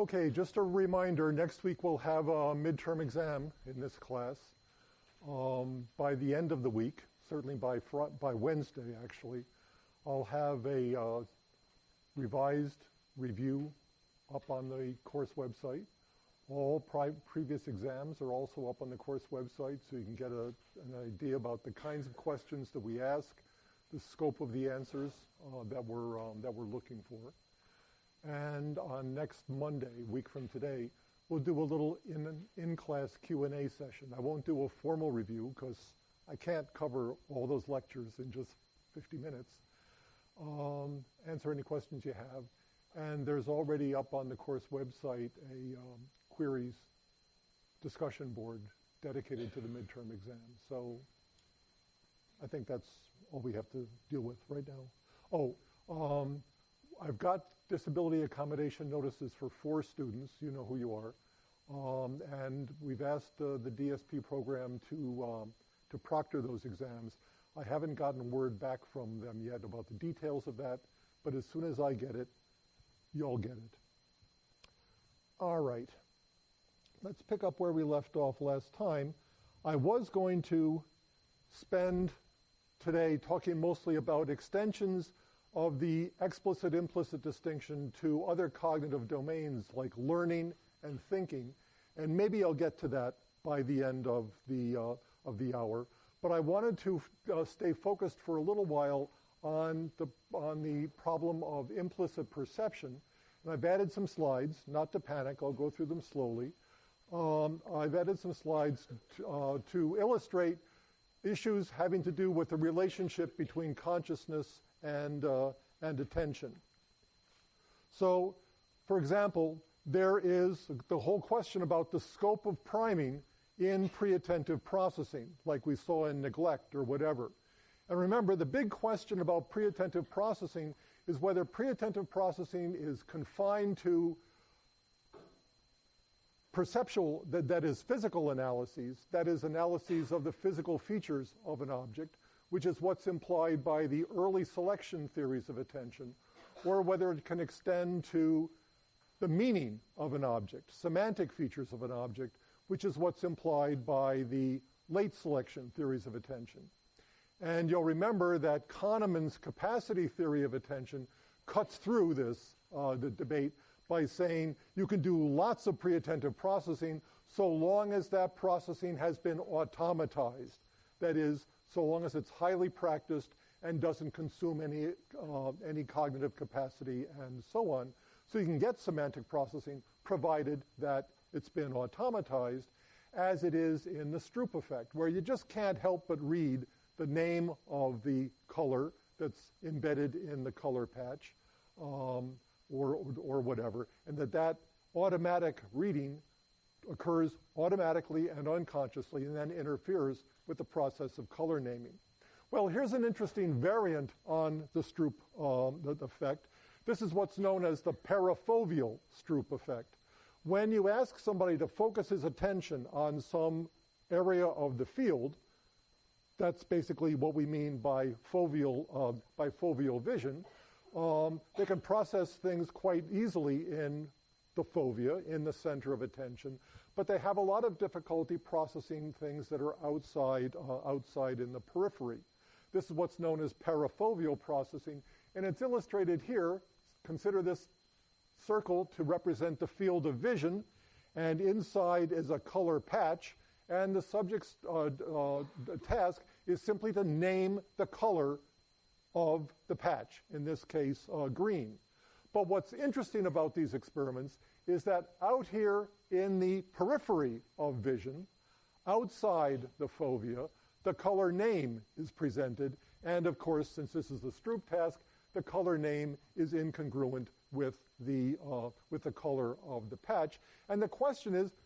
Okay, just a reminder, next week we'll have a midterm exam in this class. By the end of the week, certainly by Wednesday actually, I'll have a revised review up on the course website. All previous exams are also up on the course website, so you can get an idea about the kinds of questions that we ask, the scope of the answers that we're looking for. And on next Monday, a week from today, we'll do a little in-class Q&A session. I won't do a formal review because I can't cover all those lectures in just 50 minutes. Answer any questions you have. And there's already up on the course website a queries discussion board dedicated to the midterm exam. So I think that's all we have to deal with right now. I've got disability accommodation notices for 4 students. You know who you are. And we've asked the DSP program to proctor those exams. I haven't gotten word back from them yet about the details of that, but as soon as I get it, you'll get it. All right. Let's pick up where we left off last time. I was going to spend today talking mostly about extensions of the explicit-implicit distinction to other cognitive domains like learning and thinking, and maybe I'll get to that by the end of the hour. But I wanted to stay focused for a little while on the problem of implicit perception, and I've added some slides. Not to panic, I'll go through them slowly. I've added some slides to illustrate issues having to do with the relationship between consciousness and attention. So, for example, there is the whole question about the scope of priming in pre-attentive processing, like we saw in neglect or whatever. And remember, the big question about pre-attentive processing is whether pre-attentive processing is confined to perceptual, that is physical analyses, that is analyses of the physical features of an object, which is what's implied by the early selection theories of attention, or whether it can extend to the meaning of an object, semantic features of an object, which is what's implied by the late selection theories of attention. And you'll remember that Kahneman's capacity theory of attention cuts through this the debate by saying you can do lots of pre-attentive processing so long as that processing has been automatized. That is, so long as it's highly practiced and doesn't consume any cognitive capacity and so on. So you can get semantic processing provided that it's been automatized, as it is in the Stroop effect, where you just can't help but read the name of the color that's embedded in the color patch or whatever, and that automatic reading occurs automatically and unconsciously and then interferes with the process of color naming. Well, here's an interesting variant on the Stroop effect. This is what's known as the parafoveal Stroop effect. When you ask somebody to focus his attention on some area of the field, that's basically what we mean by foveal vision. They can process things quite easily in the fovea, in the center of attention, but they have a lot of difficulty processing things that are outside in the periphery. This is what's known as parafoveal processing, and it's illustrated here. Consider this circle to represent the field of vision, and inside is a color patch, and the subject's task is simply to name the color of the patch, in this case green. But what's interesting about these experiments is that out here in the periphery of vision, outside the fovea, the color name is presented, and of course, since this is the Stroop task, the color name is incongruent with the color of the patch. And the question is,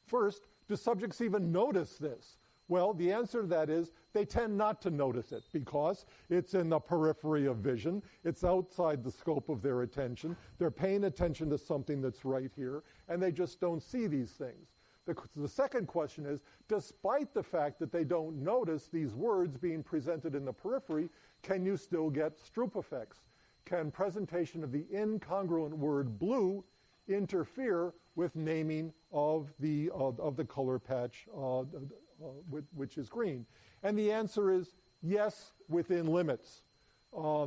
first, do subjects even notice this? Well, the answer to that is they tend not to notice it because it's in the periphery of vision. It's outside the scope of their attention. They're paying attention to something that's right here, and they just don't see these things. The second question is, despite the fact that they don't notice these words being presented in the periphery, can you still get Stroop effects? Can presentation of the incongruent word blue interfere with naming of the color patch, which is green? And the answer is yes, within limits.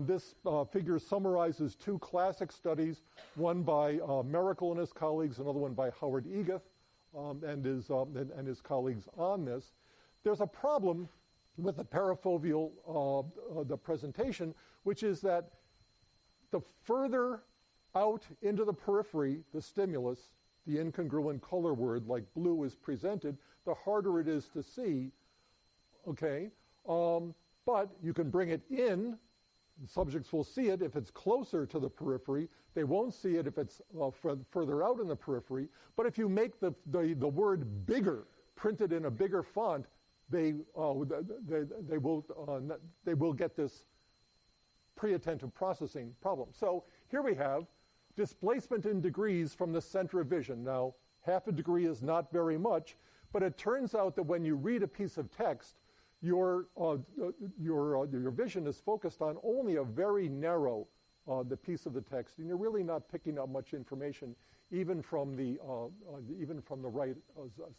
This figure summarizes two classic studies, one by Miracle and his colleagues, another one by Howard Egath and his colleagues on this. There's a problem with the parafoveal the presentation, which is that the further out into the periphery the stimulus, the incongruent color word like blue is presented, the harder it is to see, okay? But you can bring it in. Subjects will see it if it's closer to the periphery. They won't see it if it's further out in the periphery. But if you make the word bigger, printed in a bigger font, they will get this pre-attentive processing problem. So here we have displacement in degrees from the center of vision. Now, half a degree is not very much, but it turns out that when you read a piece of text, your vision is focused on only a very narrow the piece of the text, and you're really not picking up much information, even from the right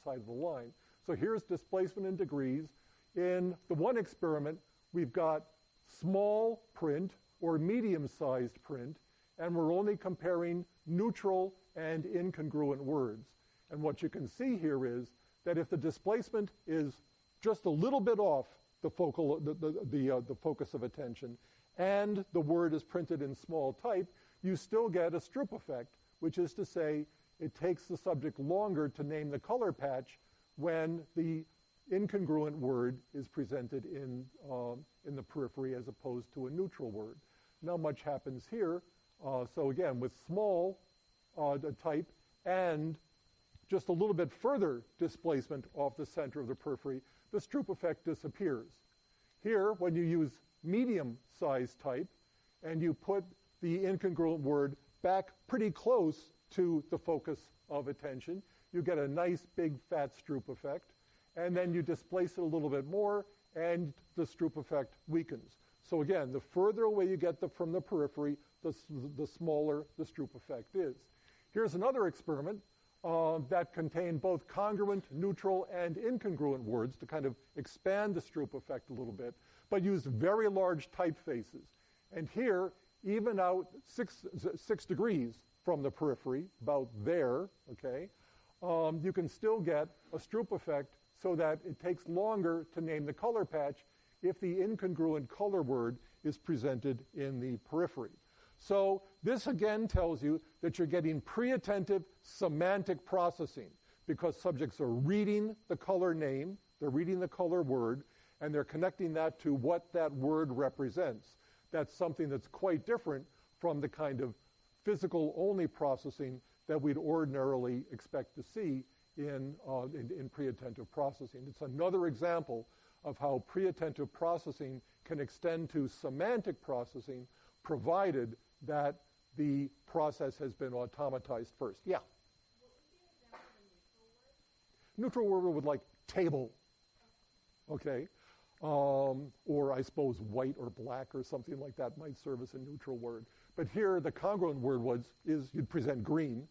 side of the line. So here's displacement in degrees. In the one experiment, we've got small print or medium-sized print, and we're only comparing neutral and incongruent words. And what you can see here is that if the displacement is just a little bit off the focus of attention, and the word is printed in small type, you still get a Stroop effect, which is to say it takes the subject longer to name the color patch when the incongruent word is presented in the periphery as opposed to a neutral word. Not much happens here. So again, with small type and just a little bit further displacement off the center of the periphery, the Stroop effect disappears. Here, when you use medium-sized type and you put the incongruent word back pretty close to the focus of attention, you get a nice big fat Stroop effect, and then you displace it a little bit more and the Stroop effect weakens. So again, the further away you get from the periphery, the smaller the Stroop effect is. Here's another experiment that contained both congruent, neutral, and incongruent words to kind of expand the Stroop effect a little bit, but used very large typefaces. And here, even out 6 degrees from the periphery, about there, okay, you can still get a Stroop effect so that it takes longer to name the color patch if the incongruent color word is presented in the periphery. So this again tells you that you're getting pre-attentive semantic processing because subjects are reading the color name, they're reading the color word, and they're connecting that to what that word represents. That's something that's quite different from the kind of physical-only processing that we'd ordinarily expect to see in pre-attentive processing. It's another example of how pre-attentive processing can extend to semantic processing, provided that the process has been automatized first. Yeah? What would be an example of a neutral word? Neutral word would like table, okay? Or I suppose white or black or something like that might serve as a neutral word. But here the congruent word is you'd present green,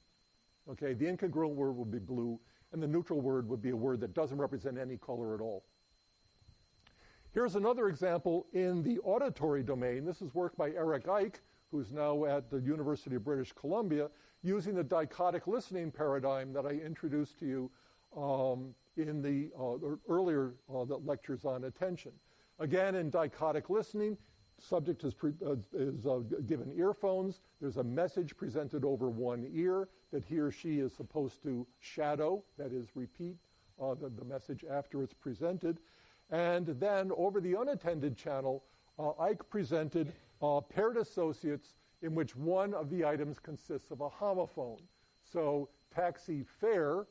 okay? The incongruent word would be blue, and the neutral word would be a word that doesn't represent any color at all. Here's another example in the auditory domain. This is work by Eric Ike, who's now at the University of British Columbia, using the dichotic listening paradigm that I introduced to you in the earlier lectures on attention. Again, in dichotic listening, subject is given earphones. There's a message presented over one ear that he or she is supposed to shadow, that is, repeat the message after it's presented. And then over the unattended channel, Ike presented paired associates in which one of the items consists of a homophone. So taxi fare,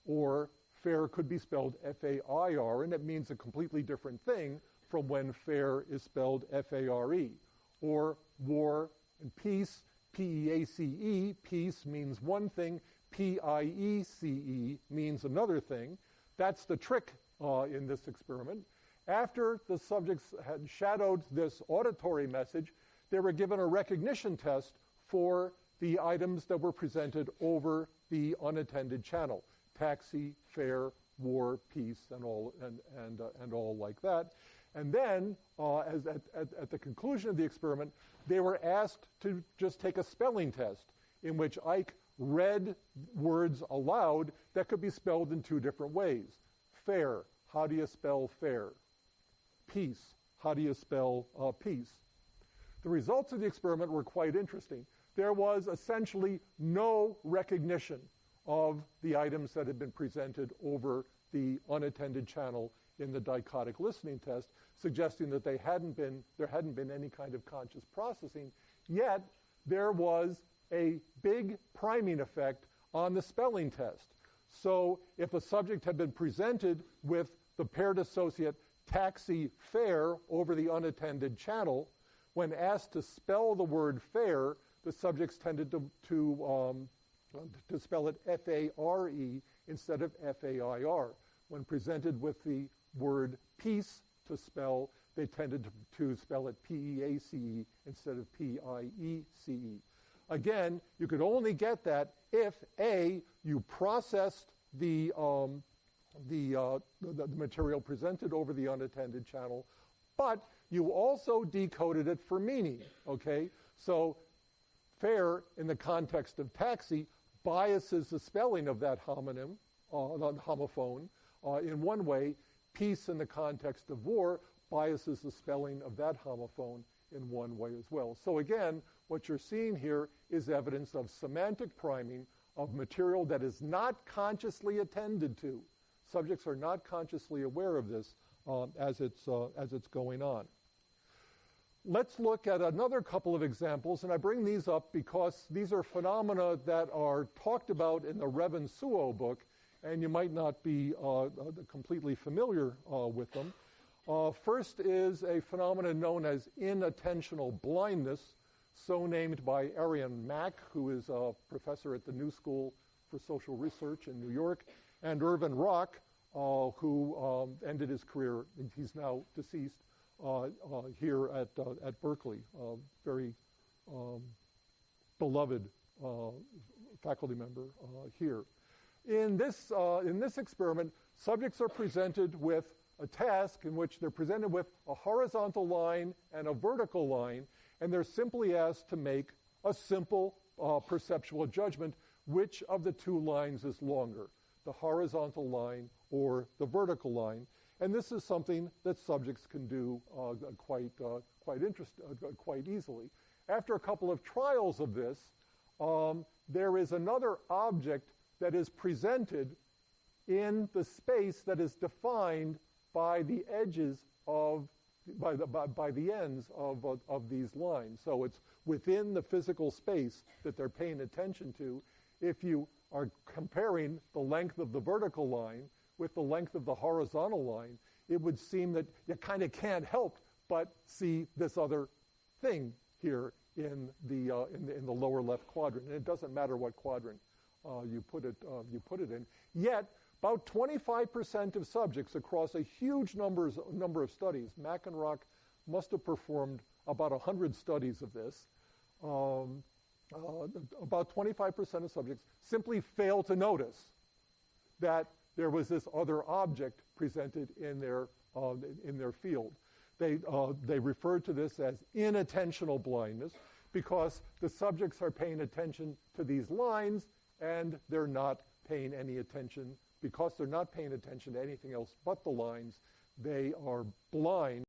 or fare could be spelled F-A-I-R, and it means a completely different thing from when fare is spelled F-A-R-E. Or war and peace, P-E-A-C-E, peace means one thing, P-I-E-C-E means another thing. That's the trick in this experiment. After the subjects had shadowed this auditory message, they were given a recognition test for the items that were presented over the unattended channel: taxi, fare, war, peace, and all like that. And then, at the conclusion of the experiment, they were asked to just take a spelling test in which Ike read words aloud that could be spelled in two different ways. Fare, how do you spell fare? Peace, how do you spell peace? The results of the experiment were quite interesting. There was essentially no recognition of the items that had been presented over the unattended channel in the dichotic listening test, suggesting that there hadn't been any kind of conscious processing. Yet there was a big priming effect on the spelling test. So if a subject had been presented with the paired associate taxi fare over the unattended channel, when asked to spell the word fare, the subjects tended to spell it F-A-R-E instead of F-A-I-R. When presented with the word peace to spell, they tended to spell it P-E-A-C-E instead of P-I-E-C-E. Again, you could only get that if, A, you processed the material presented over the unattended channel, but you also decoded it for meaning, okay? So fare, in the context of taxi, biases the spelling of that homonym, homophone, in one way. Peace, in the context of war, biases the spelling of that homophone in one way as well. So again, what you're seeing here is evidence of semantic priming of material that is not consciously attended to. Subjects are not consciously aware of this as it's going on. Let's look at another couple of examples, and I bring these up because these are phenomena that are talked about in the Revan Suo book, and you might not be completely familiar with them. First is a phenomenon known as inattentional blindness, so named by Arian Mack, who is a professor at the New School for Social Research in New York, and Irvin Rock, who ended his career, he's now deceased, here at Berkeley, very beloved faculty member here. In this experiment, subjects are presented with a task in which they're presented with a horizontal line and a vertical line, and they're simply asked to make a simple perceptual judgment: which of the two lines is longer, the horizontal line or the vertical line? And this is something that subjects can do quite easily. After a couple of trials of this, there is another object that is presented in the space that is defined by the edges by the ends of these lines. So it's within the physical space that they're paying attention to. If you are comparing the length of the vertical line with the length of the horizontal line, it would seem that you kind of can't help but see this other thing here in the lower left quadrant. And it doesn't matter what quadrant you put it in. Yet, about 25% of subjects across a huge number of studies, Mack and Rock must have performed about 100 studies of this, about 25% of subjects simply fail to notice that there was this other object presented in their field. They referred to this as inattentional blindness because the subjects are paying attention to these lines and they're not paying any attention. Because they're not paying attention to anything else but the lines, they are blind